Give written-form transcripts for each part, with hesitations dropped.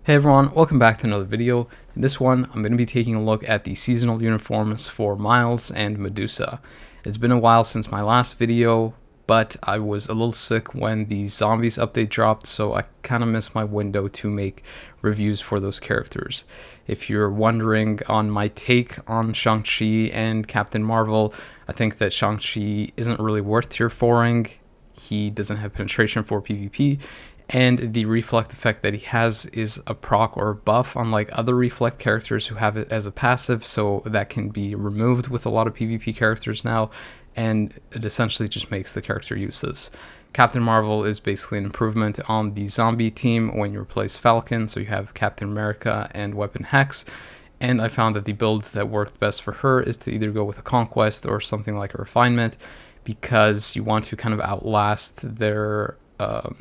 Hey everyone, welcome back to another video. In this one, I'm going to be taking a look at the seasonal uniforms for Miles and Medusa. It's been a while since my last video, but I was a little sick when the Zombies update dropped, so I kind of missed my window to make reviews for those characters. If you're wondering on my take on Shang-Chi and Captain Marvel, I think that Shang-Chi isn't really worth tier 4ing. He doesn't have penetration for PvP, and the reflect effect that he has is a proc or a buff, unlike other reflect characters who have it as a passive, so that can be removed with a lot of PvP characters now, and it essentially just makes the character useless. Captain Marvel is basically an improvement on the zombie team when you replace Falcon, so you have Captain America and Weapon Hex, and I found that the build that worked best for her is to either go with a Conquest or something like a Refinement, because you want to kind of outlast their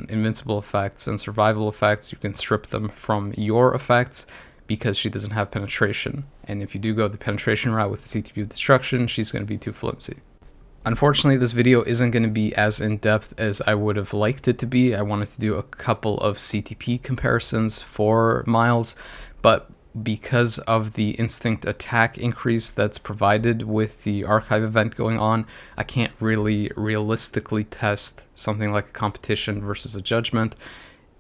invincible effects and survival effects. You can strip them from your effects because she doesn't have penetration, and if you do go the penetration route with the CTP of destruction, she's going to be too flimsy. Unfortunately, this video isn't going to be as in-depth as I would have liked it to be. I wanted to do a couple of CTP comparisons for Miles, but because of the instinct attack increase that's provided with the archive event going on, I can't really realistically test something like a competition versus a judgment.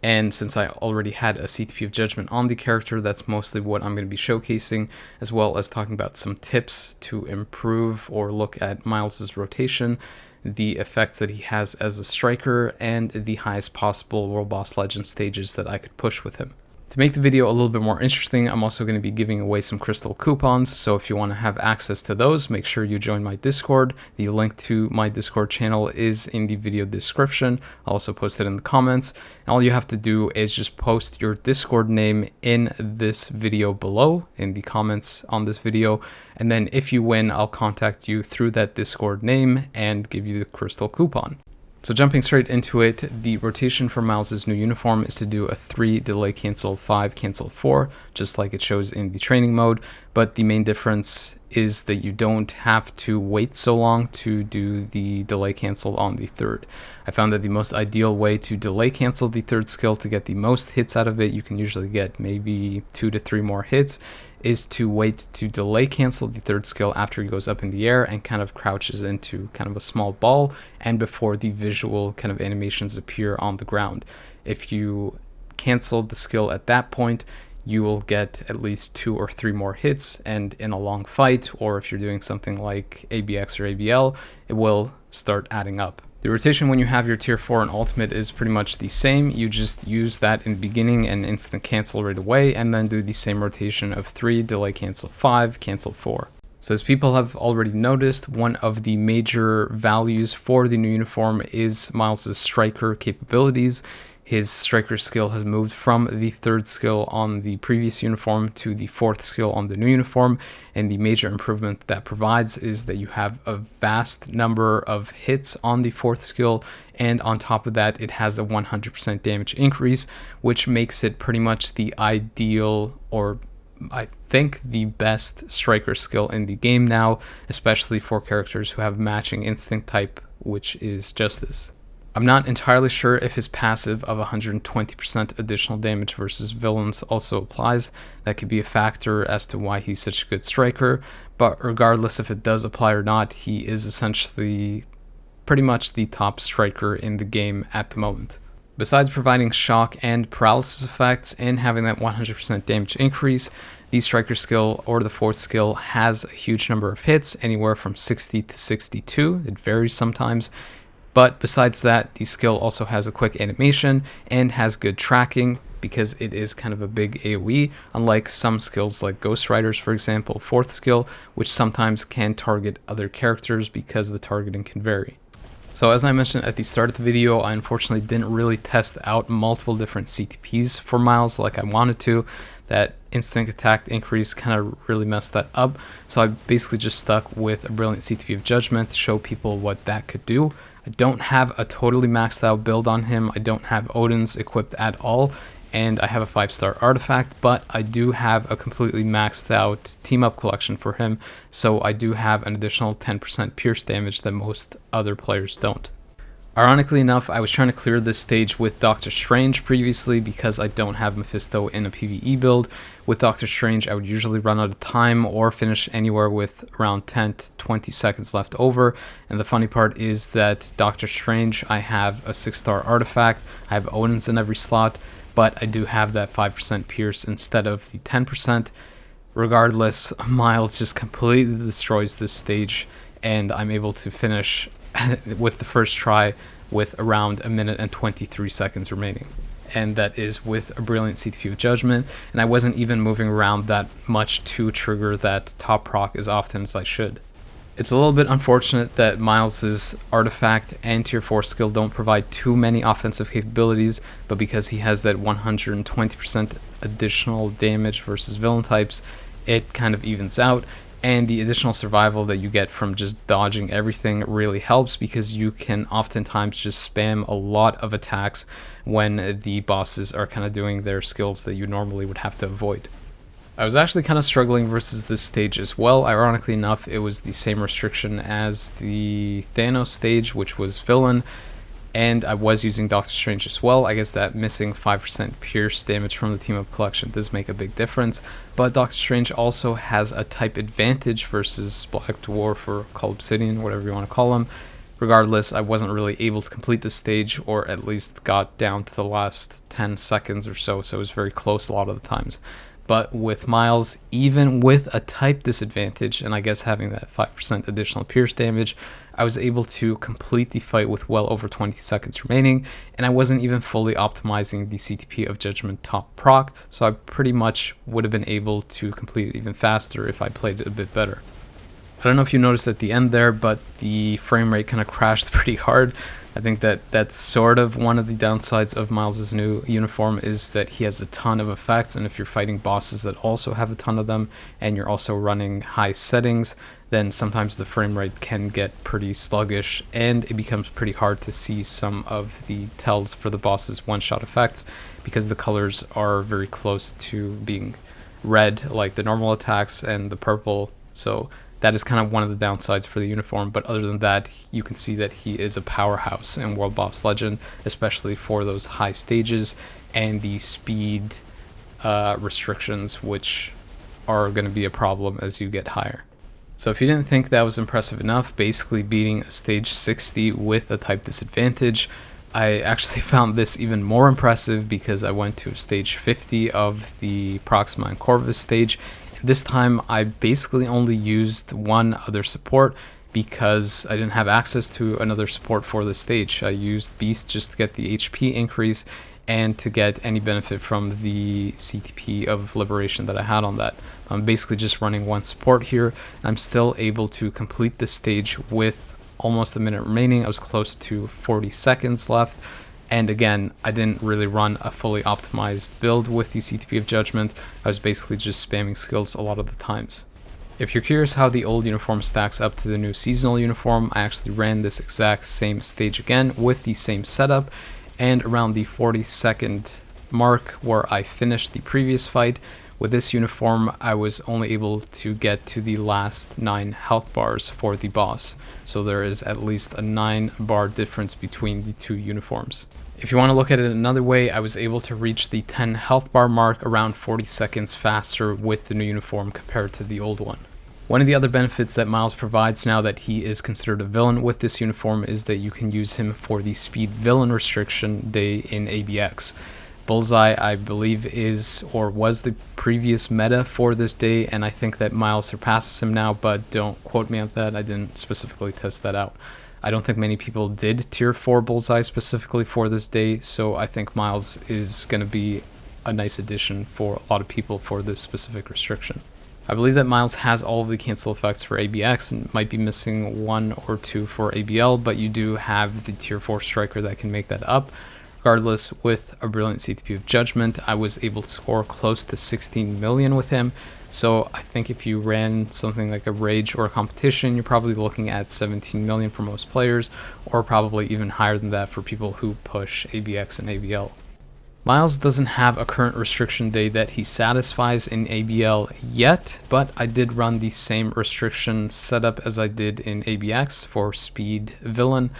And since I already had a CTP of judgment on the character, that's mostly what I'm going to be showcasing, as well as talking about some tips to improve or look at Miles's rotation, the effects that he has as a striker, and the highest possible World Boss Legend stages that I could push with him. To make the video a little bit more interesting, I'm also going to be giving away some crystal coupons, so if you want to have access to those, make sure you join my Discord. The link to my Discord channel is in the video description. I'll also post it in the comments. And all you have to do is just post your Discord name in this video below, in the comments on this video, and then if you win, I'll contact you through that Discord name and give you the crystal coupon. So jumping straight into it, the rotation for Miles' new uniform is to do a 3 delay cancel 5 cancel 4, just like it shows in the training mode, but the main difference is that you don't have to wait so long to do the delay cancel on the third. I found that the most ideal way to delay cancel the third skill to get the most hits out of it, you can usually get maybe 2 to 3 more hits, is to wait to delay cancel the third skill after he goes up in the air and kind of crouches into kind of a small ball, and before the visual kind of animations appear on the ground. If you cancel the skill at that point, you will get at least 2 or 3 more hits, and in a long fight, or if you're doing something like ABX or ABL, it will start adding up. The rotation when you have your tier 4 and ultimate is pretty much the same. You just use that in the beginning and instant cancel right away, and then do the same rotation of 3, delay cancel 5, cancel 4. So as people have already noticed, one of the major values for the new uniform is Miles' striker capabilities. His striker skill has moved from the 3rd skill on the previous uniform to the 4th skill on the new uniform, and the major improvement that provides is that you have a vast number of hits on the 4th skill, and on top of that it has a 100% damage increase, which makes it pretty much the ideal, or I think the best striker skill in the game now, especially for characters who have matching instinct type, which is Justice. I'm not entirely sure if his passive of 120% additional damage versus villains also applies. That could be a factor as to why he's such a good striker, but regardless if it does apply or not, he is essentially pretty much the top striker in the game at the moment. Besides providing shock and paralysis effects and having that 100% damage increase, the striker skill, or the 4th skill, has a huge number of hits, anywhere from 60 to 62. It varies sometimes. But besides that, the skill also has a quick animation and has good tracking because it is kind of a big AoE, unlike some skills like Ghost Riders, for example, 4th skill, which sometimes can target other characters because the targeting can vary. So as I mentioned at the start of the video, I unfortunately didn't really test out multiple different CTPs for Miles like I wanted to. That instinct attack increase kind of really messed that up, so I basically just stuck with a brilliant CTP of judgment to show people what that could do. I don't have a totally maxed out build on him. I don't have Odin's equipped at all, and I have a 5-star artifact, but I do have a completely maxed out team up collection for him, so I do have an additional 10% pierce damage that most other players don't. Ironically enough, I was trying to clear this stage with Doctor Strange previously because I don't have Mephisto in a PvE build. With Doctor Strange, I would usually run out of time or finish anywhere with around 10 to 20 seconds left over. And the funny part is that Doctor Strange, I have a 6-star artifact, I have Odin's in every slot, but I do have that 5% pierce instead of the 10%. Regardless, Miles just completely destroys this stage, and I'm able to finish with the first try with around 1 minute and 23 seconds remaining. And that is with a brilliant CTP of Judgment, and I wasn't even moving around that much to trigger that top proc as often as I should. It's a little bit unfortunate that Miles's artifact and tier 4 skill don't provide too many offensive capabilities, but because he has that 120% additional damage versus villain types, it kind of evens out. And the additional survival that you get from just dodging everything really helps, because you can oftentimes just spam a lot of attacks when the bosses are kind of doing their skills that you normally would have to avoid. I was actually kind of struggling versus this stage as well. Ironically enough, it was the same restriction as the Thanos stage, which was villain, and I was using Doctor Strange as well. I guess that missing 5% pierce damage from the Team Up collection does make a big difference, but Doctor Strange also has a type advantage versus Black Dwarf or Call Obsidian, whatever you want to call him. Regardless, I wasn't really able to complete the stage, or at least got down to the last 10 seconds or so, so it was very close a lot of the times. But with Miles, even with a type disadvantage, and I guess having that 5% additional pierce damage, I was able to complete the fight with well over 20 seconds remaining, and I wasn't even fully optimizing the CTP of Judgment top proc, so I pretty much would have been able to complete it even faster if I played it a bit better. I don't know if you noticed at the end there, but the frame rate kind of crashed pretty hard. I think that that's sort of one of the downsides of Miles's new uniform, is that he has a ton of effects, and if you're fighting bosses that also have a ton of them, and you're also running high settings, then sometimes the frame rate can get pretty sluggish, and it becomes pretty hard to see some of the tells for the boss's one-shot effects, because the colors are very close to being red, like the normal attacks, and the purple, so that is kind of one of the downsides for the uniform. But other than that, you can see that he is a powerhouse in World Boss Legend, especially for those high stages and the speed restrictions, which are going to be a problem as you get higher. So if you didn't think that was impressive enough, basically beating a stage 60 with a type disadvantage, I actually found this even more impressive because I went to stage 50 of the Proxima and Corvus stage. This time I basically only used one other support because I didn't have access to another support for the stage. I used Beast just to get the HP increase and to get any benefit from the CTP of Liberation that I had on that. I'm basically just running one support here. I'm still able to complete the stage with almost a minute remaining. I was close to 40 seconds left. And again, I didn't really run a fully optimized build with the CTP of Judgment. I was basically just spamming skills a lot of the times. If you're curious how the old uniform stacks up to the new seasonal uniform, I actually ran this exact same stage again with the same setup, and around the 40-second mark where I finished the previous fight, with this uniform I was only able to get to the last 9 health bars for the boss, so there is at least a 9 bar difference between the two uniforms. If you want to look at it another way, I was able to reach the 10 health bar mark around 40 seconds faster with the new uniform compared to the old one. One of the other benefits that Miles provides now that he is considered a villain with this uniform is that you can use him for the speed villain restriction day in ABX. Bullseye, I believe, is or was the previous meta for this day, and I think that Miles surpasses him now, but don't quote me on that. I didn't specifically test that out. I don't think many people did tier 4 Bullseye specifically for this day, so I think Miles is going to be a nice addition for a lot of people for this specific restriction. I believe that Miles has all of the cancel effects for ABX and might be missing 1 or 2 for ABL, but you do have the tier 4 Striker that can make that up. Regardless, with a brilliant CTP of Judgment, I was able to score close to 16 million with him. So I think if you ran something like a Rage or a competition, you're probably looking at 17 million for most players, or probably even higher than that for people who push ABX and ABL. Miles doesn't have a current restriction day that he satisfies in ABL yet, but I did run the same restriction setup as I did in ABX for Speed Villain,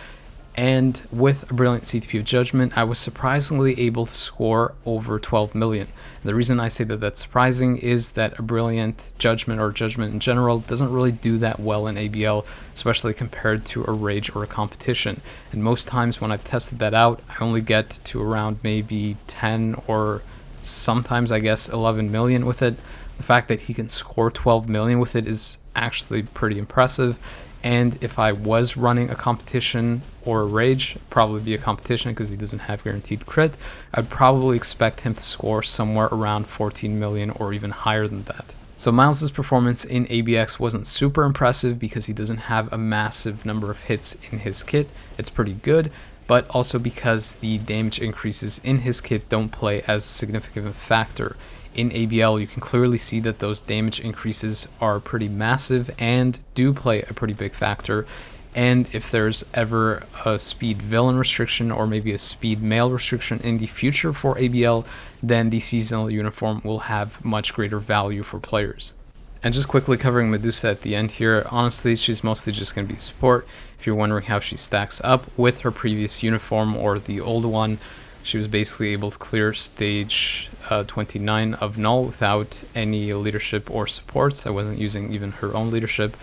And with a brilliant CTP of Judgment, I was surprisingly able to score over 12 million. The reason I say that that's surprising is that a brilliant Judgment, or Judgment in general, doesn't really do that well in ABL, especially compared to a Rage or a Competition. And most times when I've tested that out, I only get to around maybe 10 or sometimes I guess 11 million with it. The fact that he can score 12 million with it is actually pretty impressive. And if I was running a Competition or a Rage, probably be a Competition because he doesn't have guaranteed crit, I'd probably expect him to score somewhere around 14 million or even higher than that. So Miles' performance in ABX wasn't super impressive because he doesn't have a massive number of hits in his kit. It's pretty good, but also because the damage increases in his kit don't play as a significant factor. In ABL, you can clearly see that those damage increases are pretty massive and do play a pretty big factor. And if there's ever a speed villain restriction or maybe a speed male restriction in the future for ABL, then the seasonal uniform will have much greater value for players. And just quickly covering Medusa at the end here, honestly, she's mostly just going to be support. If you're wondering how she stacks up with her previous uniform or the old one, she was basically able to clear stage 29 of Null without any leadership or supports. I wasn't using even her own leadership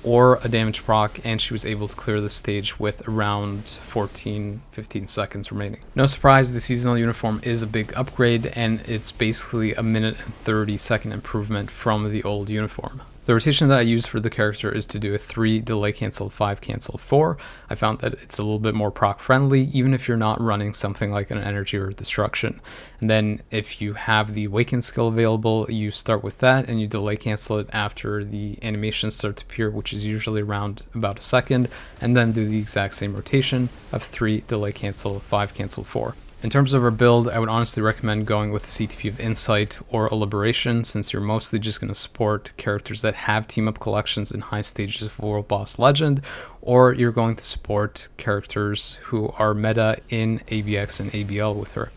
or a damage proc, and she was able to clear the stage with around 14-15 seconds remaining. No surprise, the seasonal uniform is a big upgrade, and it's basically a minute and 30-second improvement from the old uniform. The rotation that I use for the character is to do a 3 delay cancel, 5 cancel, 4. I found that it's a little bit more proc friendly, even if you're not running something like an energy or destruction. And then if you have the awaken skill available, you start with that and you delay cancel it after the animations start to appear, which is usually around about a second, and then do the exact same rotation of 3 delay cancel, 5 cancel, 4. In terms of our build, I would honestly recommend going with a CTP of Insight or a Liberation, since you're mostly just going to support characters that have team-up collections in high stages of World Boss Legend, or you're going to support characters who are meta in ABX and ABL with her.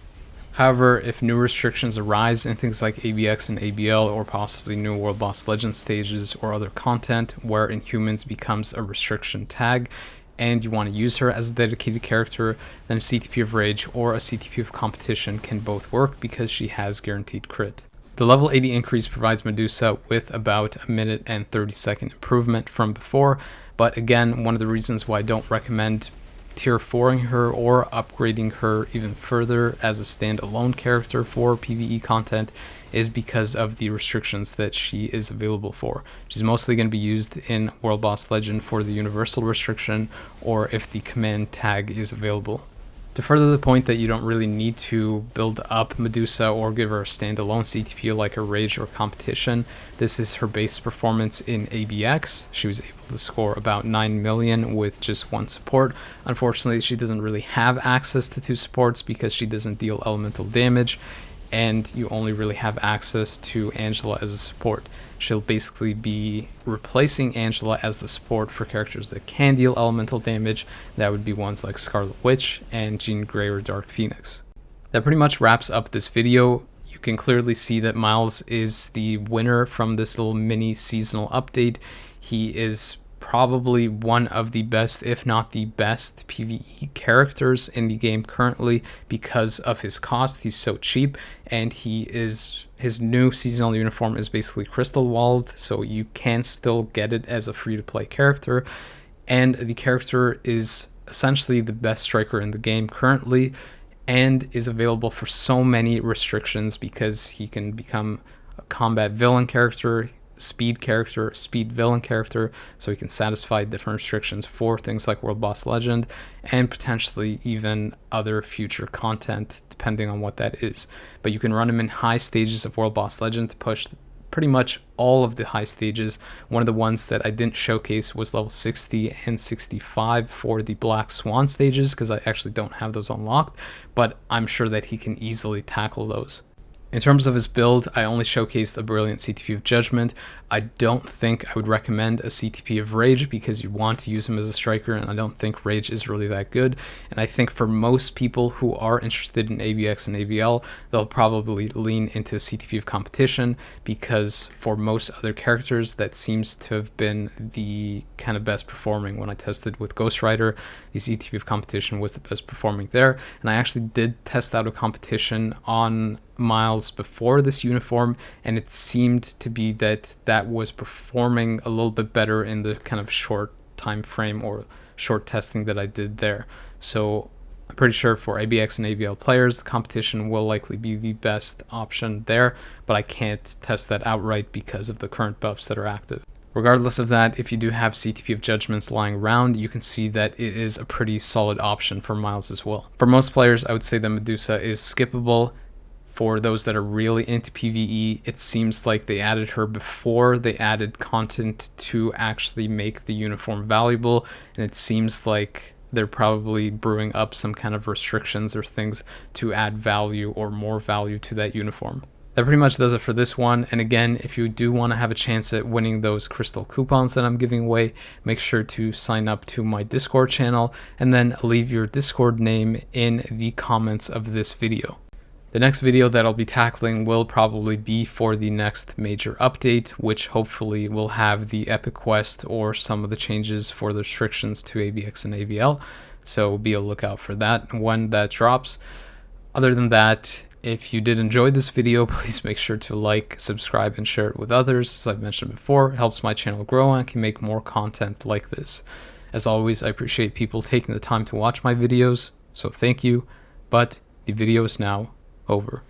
However, if new restrictions arise in things like ABX and ABL, or possibly new World Boss Legend stages or other content where Inhumans becomes a restriction tag, and you want to use her as a dedicated character, then a CTP of Rage or a CTP of Competition can both work because she has guaranteed crit. The level 80 increase provides Medusa with about a minute and 30-second improvement from before, but again, one of the reasons why I don't recommend tier 4ing her or upgrading her even further as a standalone character for PvE content is because of the restrictions that she is available for. She's mostly going to be used in World Boss Legend for the universal restriction, or if the command tag is available. To further the point that you don't really need to build up Medusa or give her a standalone CTP like a Rage or Competition, this is her base performance in ABX. She was able to score about 9 million with just 1 support. Unfortunately, she doesn't really have access to 2 supports because she doesn't deal elemental damage, and you only really have access to Angela as a support. She'll basically be replacing Angela as the support for characters that can deal elemental damage. That would be ones like Scarlet Witch and Jean Grey or Dark Phoenix. That pretty much wraps up this video. You can clearly see that Miles is the winner from this little mini seasonal update. He is probably one of the best, if not the best, PvE characters in the game currently because of his cost. He's so cheap, and his new seasonal uniform is basically crystal walled, so you can still get it as a free-to-play character, and the character is essentially the best striker in the game currently and is available for so many restrictions because he can become a combat villain character, speed character, speed villain character, so he can satisfy different restrictions for things like World Boss Legend and potentially even other future content depending on what that is. But you can run him in high stages of World Boss Legend to push pretty much all of the high stages. One of the ones that I didn't showcase was level 60 and 65 for the Black Swan stages because I actually don't have those unlocked, but I'm sure that he can easily tackle those. In terms of his build, I only showcased a brilliant CTP of Judgment. I don't think I would recommend a CTP of Rage because you want to use him as a striker, and I don't think Rage is really that good. And I think for most people who are interested in ABX and ABL, they'll probably lean into a CTP of Competition, because for most other characters, that seems to have been the kind of best performing. When I tested with Ghost Rider, the CTP of Competition was the best performing there. And I actually did test out a competition on Miles before this uniform, and it seemed to be that was performing a little bit better in the kind of short time frame or short testing that I did there. So I'm pretty sure for ABX and ABL players, the competition will likely be the best option there, but I can't test that outright because of the current buffs that are active. Regardless of that, if you do have CTP of Judgments lying around, you can see that it is a pretty solid option for Miles as well. For most players, I would say that Medusa is skippable. For those that are really into PvE, it seems like they added her before they added content to actually make the uniform valuable, and it seems like they're probably brewing up some kind of restrictions or things to add value or more value to that uniform. That pretty much does it for this one. And again, if you do want to have a chance at winning those crystal coupons that I'm giving away, make sure to sign up to my Discord channel and then leave your Discord name in the comments of this video. The next video that I'll be tackling will probably be for the next major update, which hopefully will have the epic quest or some of the changes for the restrictions to ABX and ABL. So be a lookout for that when that drops. Other than that, if you did enjoy this video, please make sure to like, subscribe, and share it with others. As I've mentioned before, it helps my channel grow and I can make more content like this. As always, I appreciate people taking the time to watch my videos, so thank you. But the video is now over.